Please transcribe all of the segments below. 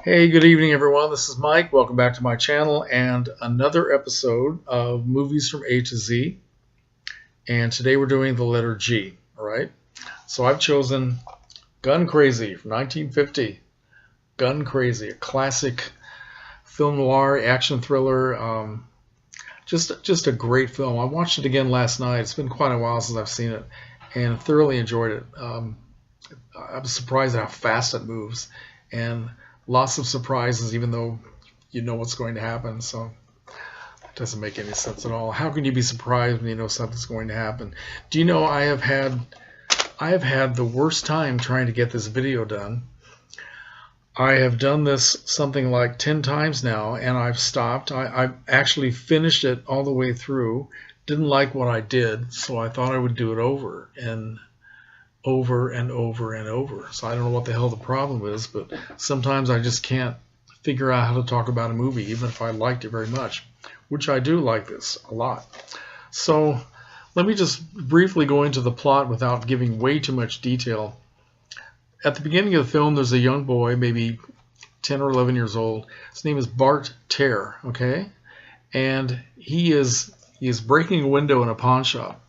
Hey, good evening, everyone. This is Mike. Welcome back to my channel and another episode of Movies from A to Z. And today we're doing the letter G, all right? So I've chosen Gun Crazy from 1950. Gun Crazy, a classic film noir action thriller. Just a great film. I watched it again last night. It's been quite a while since I've seen it and thoroughly enjoyed it. I was surprised at how fast it moves and lots of surprises, even though you know what's going to happen. So it doesn't make any sense at all. How can you be surprised when you know something's going to happen? Do you know I have had the worst time trying to get this video done. I have done this something like 10 times now, and I've stopped. I actually finished it all the way through. Didn't like what I did, so I thought I would do it over and over and over and over. So I don't know what the hell the problem is, but sometimes I just can't figure out how to talk about a movie, even if I liked it very much, which I do like this a lot. So let me just briefly go into the plot without giving way too much detail. At the beginning of the film, there's a young boy, maybe 10 or 11 years old. His name is Bart Terre, okay? And he is breaking a window in a pawn shop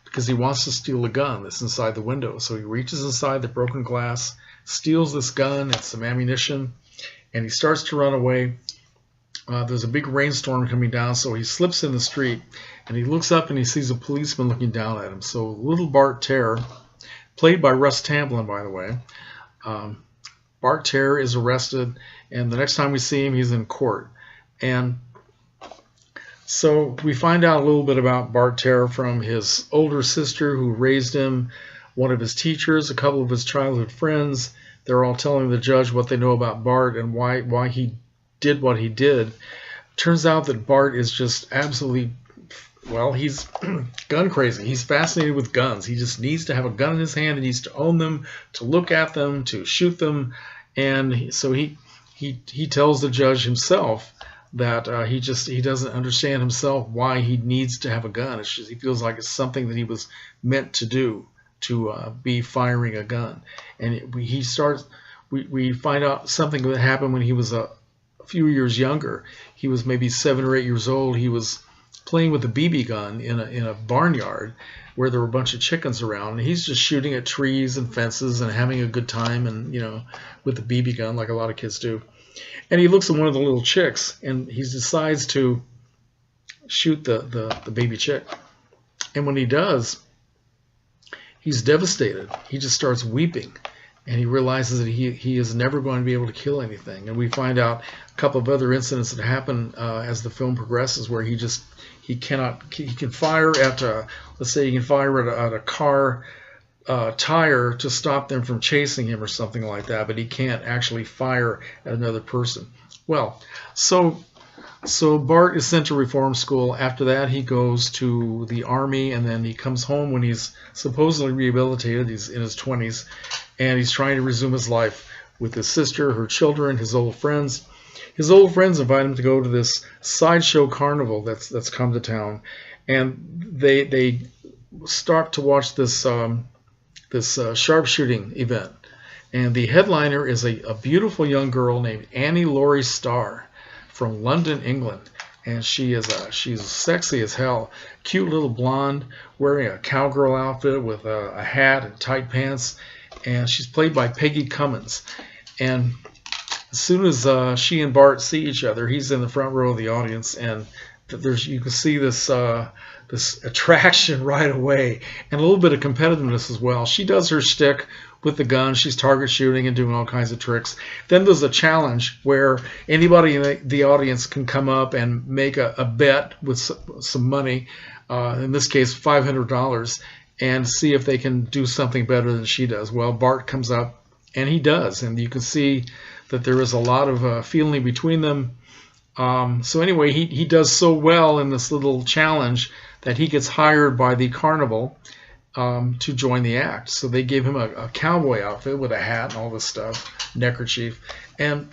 because he wants to steal a gun that's inside the window. So he reaches inside the broken glass, steals this gun, it's some ammunition, and he starts to run away. There's a big rainstorm coming down, so he slips in the street, and he looks up and he sees a policeman looking down at him. So little Bart Terre, played by Russ Tamblyn, by the way, Bart Terre is arrested, and the next time we see him, he's in court. And so we find out a little bit about Bart Terre from his older sister who raised him, one of his teachers, a couple of his childhood friends. They're all telling the judge what they know about Bart and why he did what he did. Turns out that Bart is just absolutely, well, he's gun crazy. He's fascinated with guns. He just needs to have a gun in his hand. He needs to own them, to look at them, to shoot them. And so he tells the judge himself that he doesn't understand himself why he needs to have a gun. It's just he feels like it's something that he was meant to do, to be firing a gun. And we find out something that happened when he was a few years younger. He was maybe 7 or 8 years old. He was playing with a BB gun in a barnyard where there were a bunch of chickens around, and he's just shooting at trees and fences and having a good time, and with the BB gun like a lot of kids do. And he looks at one of the little chicks, and he decides to shoot the baby chick. And when he does, he's devastated. He just starts weeping, and he realizes that he is never going to be able to kill anything. And we find out a couple of other incidents that happen as the film progresses, where he can fire at let's say he can fire at a car tire to stop them from chasing him or something like that, but he can't actually fire at another person. Well, so Bart is sent to reform school. After that, he goes to the army, and then he comes home when he's supposedly rehabilitated. He's in his 20s, and he's trying to resume his life with his sister, her children, his old friends. His old friends invite him to go to this sideshow carnival that's come to town, and they start to watch this sharpshooting event. And the headliner is a beautiful young girl named Annie Laurie Starr from London, England. And she's sexy as hell. Cute little blonde, wearing a cowgirl outfit with a hat and tight pants. And she's played by Peggy Cummins. And as soon as she and Bart see each other, he's in the front row of the audience, and you can see this attraction right away, and a little bit of competitiveness as well. She does her shtick with the gun. She's target shooting and doing all kinds of tricks. Then there's a challenge where anybody in the audience can come up and make a bet with some money, in this case $500, and see if they can do something better than she does. Well, Bart comes up, and he does, and you can see that there is a lot of feeling between them. So anyway, he does so well in this little challenge that he gets hired by the carnival to join the act. So they give him a cowboy outfit with a hat and all this stuff, neckerchief. And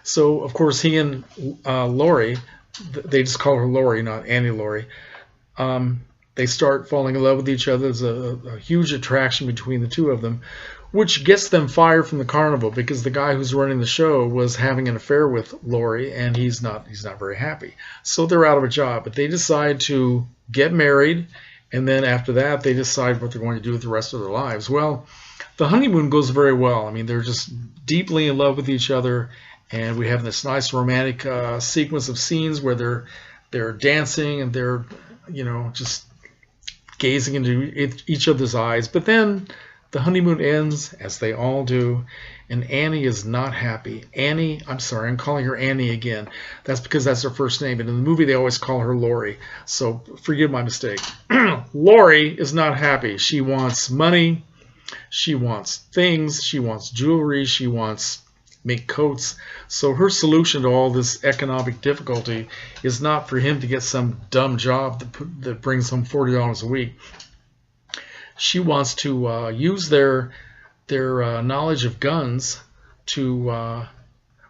so, of course, he and Laurie, they just call her Laurie, not Annie Laurie, They start falling in love with each other. There's a huge attraction between the two of them, which gets them fired from the carnival because the guy who's running the show was having an affair with Lori, and he's not very happy. So they're out of a job, but they decide to get married, and then after that they decide what they're going to do with the rest of their lives. Well, the honeymoon goes very well. I mean, they're just deeply in love with each other, and we have this nice romantic sequence of scenes where they're dancing and they're, you know, just gazing into each other's eyes. But then the honeymoon ends, as they all do, and Annie is not happy. Annie, I'm sorry, I'm calling her Annie again. That's because that's her first name, and in the movie they always call her Lori. So forgive my mistake. Lori is not happy. She wants money. She wants things. She wants jewelry. She wants make coats. So her solution to all this economic difficulty is not for him to get some dumb job that brings home $40 a week. She wants to use their knowledge of guns to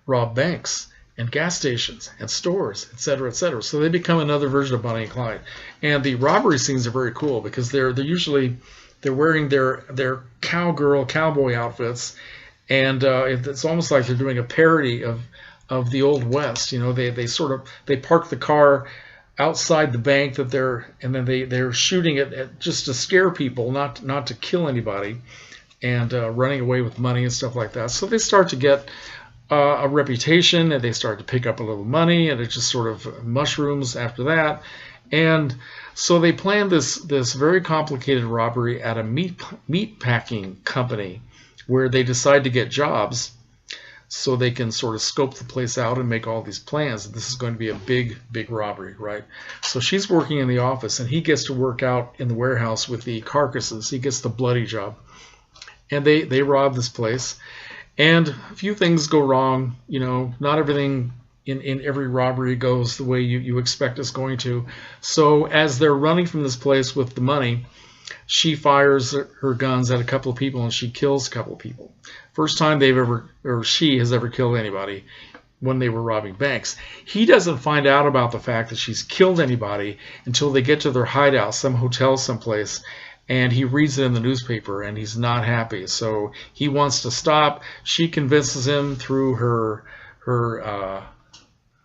rob banks and gas stations and stores, etc., etc. So they become another version of Bonnie and Clyde. And the robbery scenes are very cool because they're wearing their cowboy outfits, and it's almost like they're doing a parody of the Old West. You know, they park the car outside the bank and then they're shooting it just to scare people, not to kill anybody, and running away with money and stuff like that. So they start to get a reputation, and they start to pick up a little money, and it just sort of mushrooms after that. And so they plan this very complicated robbery at a meat packing company, where they decide to get jobs so they can sort of scope the place out and make all these plans. This is going to be a big robbery, right? So she's working in the office, and he gets to work out in the warehouse with the carcasses. He gets the bloody job. And they rob this place. And a few things go wrong. You know, not everything in every robbery goes the way you expect it's going to. So as they're running from this place with the money, she fires her guns at a couple of people, and she kills a couple of people. First time she has ever killed anybody when they were robbing banks. He doesn't find out about the fact that she's killed anybody until they get to their hideout, some hotel someplace, and he reads it in the newspaper, and he's not happy. So he wants to stop. She convinces him through her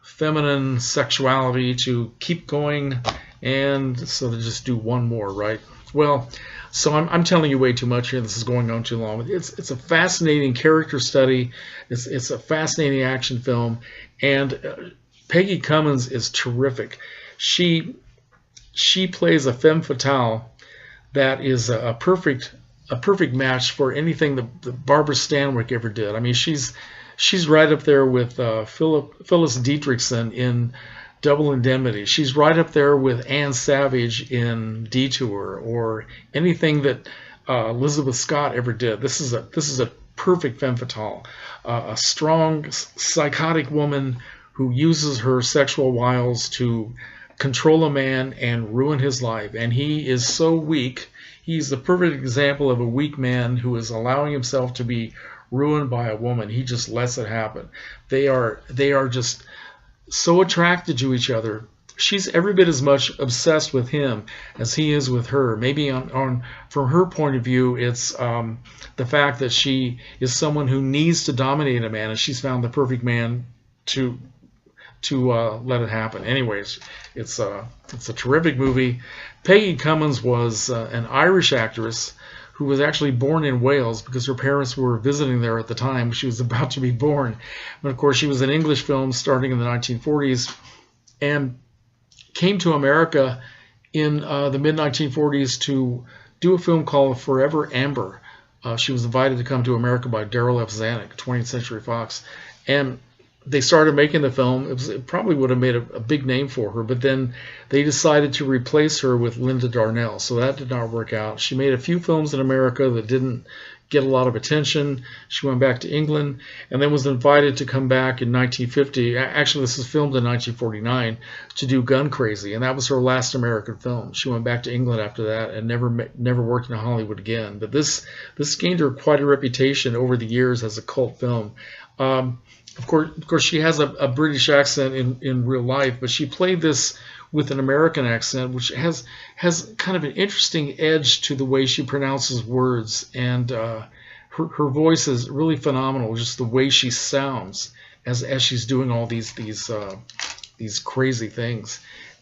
feminine sexuality to keep going, and so they just do one more, right? Well, so I'm telling you way too much here. This is going on too long. It's a fascinating character study. It's a fascinating action film, and Peggy Cummins is terrific. She plays a femme fatale that is a perfect match for anything that Barbara Stanwyck ever did. I mean, she's right up there with Phyllis Dietrichson in Double Indemnity. She's right up there with Anne Savage in Detour, or anything that Elizabeth Scott ever did. This is a perfect femme fatale, a strong, psychotic woman who uses her sexual wiles to control a man and ruin his life. And he is so weak. He's the perfect example of a weak man who is allowing himself to be ruined by a woman. He just lets it happen. They are just so attracted to each other. She's every bit as much obsessed with him as he is with her. Maybe from her point of view, it's the fact that she is someone who needs to dominate a man, and she's found the perfect man to let it happen. Anyways, it's a terrific movie. Peggy Cummins was an Irish actress who was actually born in Wales because her parents were visiting there at the time she was about to be born. But of course, she was in English films starting in the 1940s and came to America in the mid-1940s to do a film called Forever Amber. She was invited to come to America by Darryl F. Zanuck, 20th Century Fox. And they started making the film. It probably would have made a big name for her, but then they decided to replace her with Linda Darnell, so that did not work out. She made a few films in America that didn't get a lot of attention. She went back to England and then was invited to come back in 1950. Actually, this was filmed in 1949 to do Gun Crazy, and that was her last American film. She went back to England after that and never worked in Hollywood again. But this gained her quite a reputation over the years as a cult film. Of course, she has a British accent in real life, but she played this with an American accent, which has kind of an interesting edge to the way she pronounces words, and her voice is really phenomenal. Just the way she sounds as she's doing all these crazy things.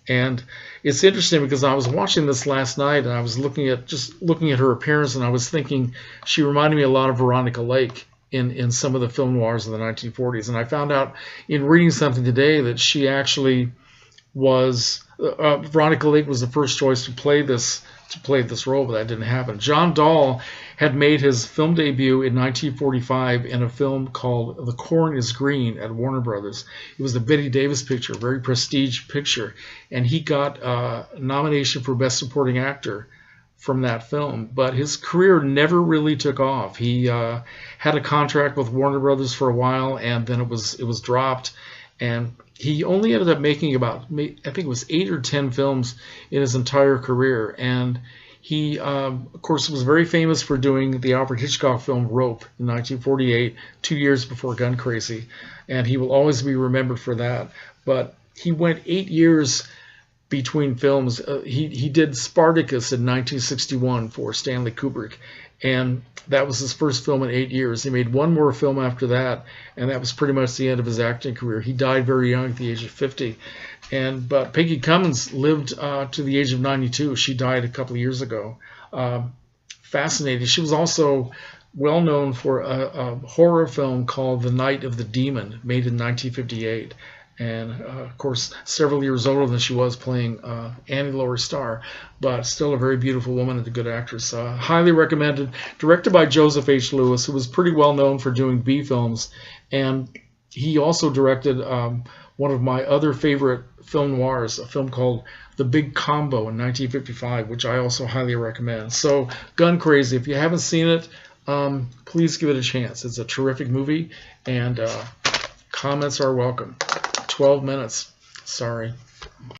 And it's interesting because I was watching this last night and I was looking at her appearance, and I was thinking she reminded me a lot of Veronica Lake in some of the film noirs of the 1940s. And I found out in reading something today that she actually was Veronica Lake was the first choice to play this role, but that didn't happen. John Dahl had made his film debut in 1945 in a film called The Corn is Green at Warner Brothers. It was the Bette Davis picture, a very prestige picture, and he got a nomination for Best Supporting Actor from that film. But his career never really took off. He had a contract with Warner Brothers for a while, and then it was dropped, and he only ended up making about, I think it was 8 or 10 films in his entire career. And he, of course, was very famous for doing the Alfred Hitchcock film Rope in 1948, 2 years before Gun Crazy. And he will always be remembered for that. But he went 8 years between films. He did Spartacus in 1961 for Stanley Kubrick, and that was his first film in 8 years. He made one more film after that, and that was pretty much the end of his acting career. He died very young at the age of 50. But Peggy Cummins lived to the age of 92. She died a couple of years ago. Fascinating. She was also well known for a horror film called The Night of the Demon, made in 1958. And, of course, several years older than she was, playing Annie Lower Star, but still a very beautiful woman and a good actress. Highly recommended. Directed by Joseph H. Lewis, who was pretty well known for doing B films. And he also directed one of my other favorite film noirs, a film called The Big Combo in 1955, which I also highly recommend. So, Gun Crazy, if you haven't seen it, please give it a chance. It's a terrific movie, and comments are welcome. 12 minutes. Sorry.